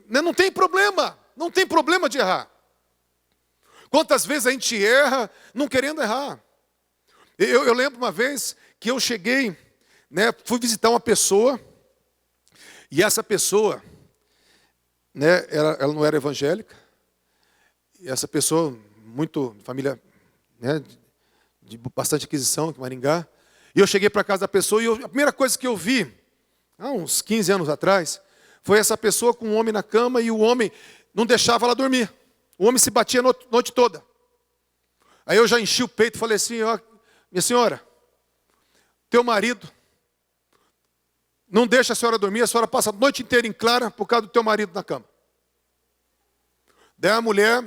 Não tem problema. Não tem problema de errar. Quantas vezes a gente erra não querendo errar. Eu lembro uma vez que eu cheguei, fui visitar uma pessoa, e essa pessoa, ela não era evangélica, e essa pessoa, muito família, de bastante aquisição, em Maringá, e eu cheguei para casa da pessoa, e a primeira coisa que eu vi, há uns 15 anos atrás, foi essa pessoa com um homem na cama, e o homem não deixava ela dormir. O homem se batia a noite toda. Aí eu já enchi o peito e falei assim, ó, minha senhora, teu marido não deixa a senhora dormir, a senhora passa a noite inteira em clara por causa do teu marido na cama. Daí a mulher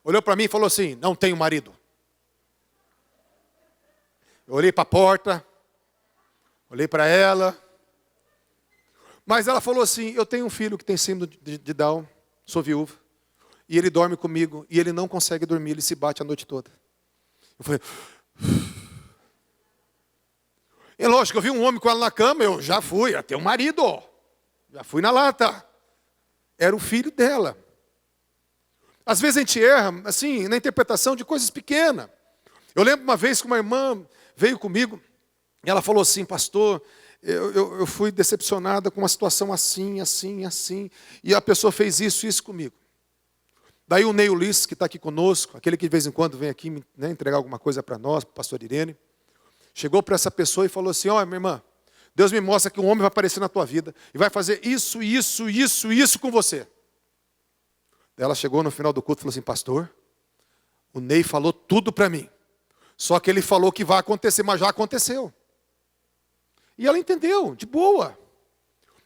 olhou para mim e falou assim, não tenho marido. Eu olhei para a porta, olhei para ela, mas ela falou assim, eu tenho um filho que tem síndrome de Down, sou viúva, e ele dorme comigo, e ele não consegue dormir, ele se bate a noite toda. Eu falei, é lógico, eu vi um homem com ela na cama, eu já fui, até um marido, já fui na lata. Era o filho dela. Às vezes a gente erra, assim, na interpretação de coisas pequenas. Eu lembro uma vez que uma irmã veio comigo, e ela falou assim, pastor, eu fui decepcionada com uma situação assim, assim, assim, e a pessoa fez isso comigo. Daí o Ney Ulisses, que está aqui conosco, aquele que de vez em quando vem aqui entregar alguma coisa para nós, para o pastor Irene, chegou para essa pessoa e falou assim, ó, minha irmã, Deus me mostra que um homem vai aparecer na tua vida e vai fazer isso com você. Daí ela chegou no final do culto e falou assim, pastor, o Ney falou tudo para mim. Só que ele falou que vai acontecer, mas já aconteceu. E ela entendeu, de boa.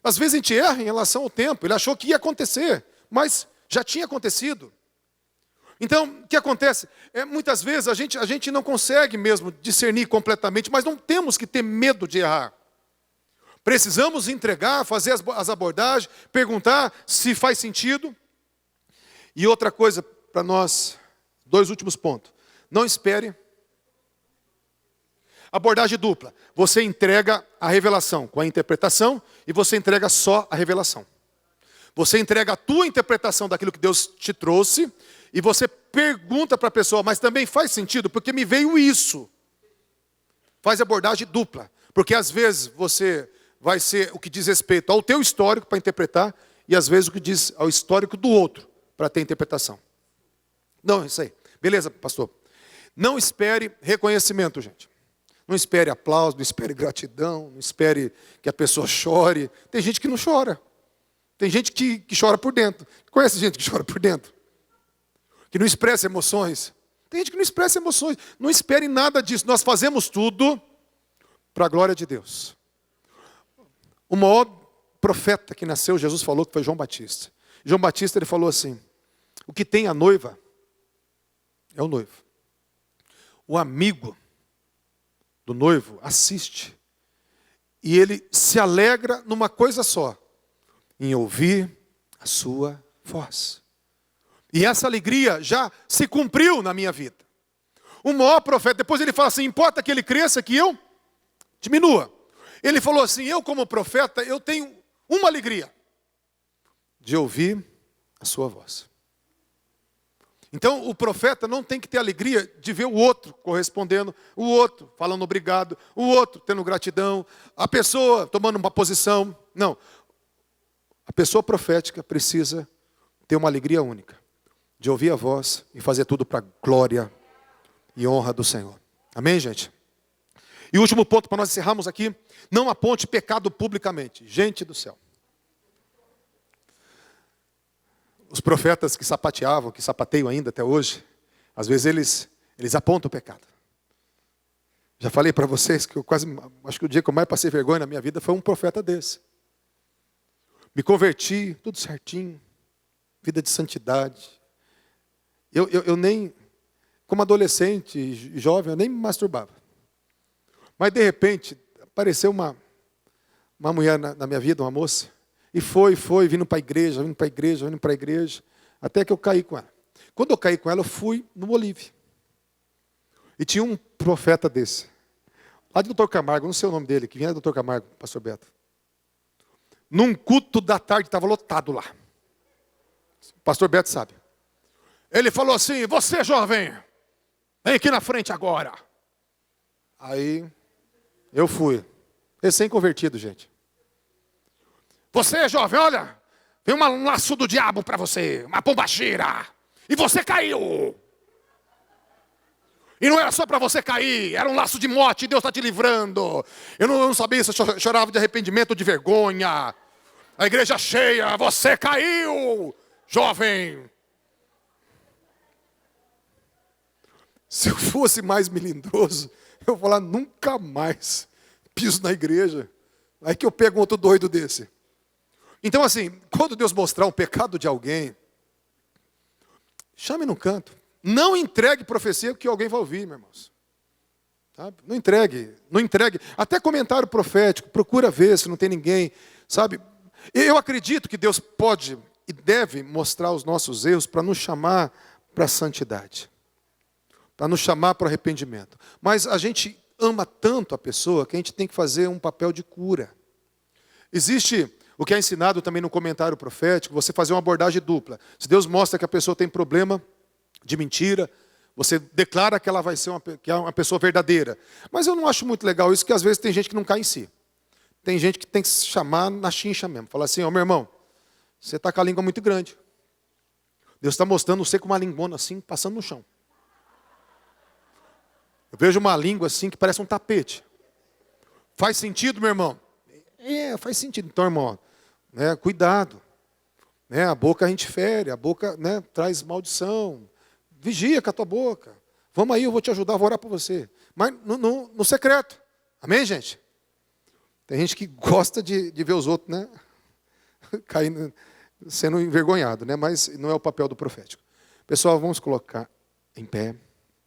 Às vezes a gente erra em relação ao tempo. Ele achou que ia acontecer, mas já tinha acontecido. Então, o que acontece? Muitas vezes a gente não consegue mesmo discernir completamente, mas não temos que ter medo de errar. Precisamos entregar, fazer as abordagens, perguntar se faz sentido. E outra coisa para nós, 2 últimos pontos. Não espere. Abordagem dupla. Você entrega a revelação com a interpretação e você entrega só a revelação. Você entrega a tua interpretação daquilo que Deus te trouxe e você pergunta para a pessoa, mas também faz sentido, porque me veio isso. Faz abordagem dupla, porque às vezes você vai ser o que diz respeito ao teu histórico para interpretar e às vezes o que diz ao histórico do outro para ter interpretação. Não, isso aí. Beleza, pastor. Não espere reconhecimento, gente. Não espere aplauso, não espere gratidão, não espere que a pessoa chore. Tem gente que não chora. Tem gente que chora por dentro. Conhece gente que chora por dentro? Que não expressa emoções. Tem gente que não expressa emoções. Não espere nada disso. Nós fazemos tudo para a glória de Deus. O maior profeta que nasceu, Jesus falou que foi João Batista. João Batista ele falou assim, o que tem a noiva é o noivo. O amigo do noivo assiste. E ele se alegra numa coisa só. Em ouvir a sua voz. E essa alegria já se cumpriu na minha vida. O maior profeta, depois ele fala assim, importa que ele cresça, que eu diminua. Ele falou assim, eu como profeta, eu tenho uma alegria. De ouvir a sua voz. Então o profeta não tem que ter alegria de ver o outro correspondendo, o outro falando obrigado, o outro tendo gratidão, a pessoa tomando uma posição. Não. A pessoa profética precisa ter uma alegria única. De ouvir a voz e fazer tudo para a glória e honra do Senhor. Amém, gente? E o último ponto para nós encerrarmos aqui. Não aponte pecado publicamente. Gente do céu. Os profetas que sapateavam, que sapateiam ainda até hoje, às vezes eles apontam o pecado. Já falei para vocês que acho que o dia que eu mais passei vergonha na minha vida foi um profeta desse. Me converti, tudo certinho, vida de santidade. Eu nem, como adolescente e jovem, eu nem me masturbava. Mas de repente, apareceu uma mulher na minha vida, uma moça, E foi, vindo para a igreja, vindo para a igreja, até que eu caí com ela. Quando eu caí com ela, eu fui no Bolívia. E tinha um profeta desse, lá de Doutor Camargo, não sei o nome dele, que vinha do Doutor Camargo, pastor Beto. Num culto da tarde, estava lotado lá. O pastor Beto sabe. Ele falou assim, você jovem, vem aqui na frente agora. Aí, eu fui. Recém-convertido, gente. Você jovem, olha, vem um laço do diabo para você, uma pombagira. E você caiu. E não era só para você cair, era um laço de morte, Deus está te livrando. Eu não sabia se eu chorava de arrependimento ou de vergonha. A igreja cheia, você caiu, jovem. Se eu fosse mais melindroso, eu vou falar, nunca mais piso na igreja. Aí que eu pego um outro doido desse. Então assim, quando Deus mostrar um pecado de alguém, chame no canto. Não entregue profecia que alguém vai ouvir, meus irmãos. Sabe? Não entregue. Até comentário profético, procura ver se não tem ninguém. Sabe? Eu acredito que Deus pode e deve mostrar os nossos erros para nos chamar para a santidade. Para nos chamar para o arrependimento. Mas a gente ama tanto a pessoa que a gente tem que fazer um papel de cura. Existe o que é ensinado também no comentário profético, você fazer uma abordagem dupla. Se Deus mostra que a pessoa tem problema de mentira, você declara que ela vai ser uma pessoa verdadeira. Mas eu não acho muito legal isso, porque às vezes tem gente que não cai em si. Tem gente que tem que se chamar na chincha mesmo. Falar assim, meu irmão, você está com a língua muito grande. Deus está mostrando você com uma lingona assim, passando no chão. Eu vejo uma língua assim que parece um tapete. Faz sentido, meu irmão? Faz sentido. Então, irmão, cuidado. A boca a gente fere, a boca traz maldição. Vigia com a tua boca. Vamos aí, eu vou te ajudar, vou orar por você. Mas no secreto. Amém, gente? Tem gente que gosta de ver os outros, caindo, sendo envergonhado, mas não é o papel do profético. Pessoal, vamos colocar em pé.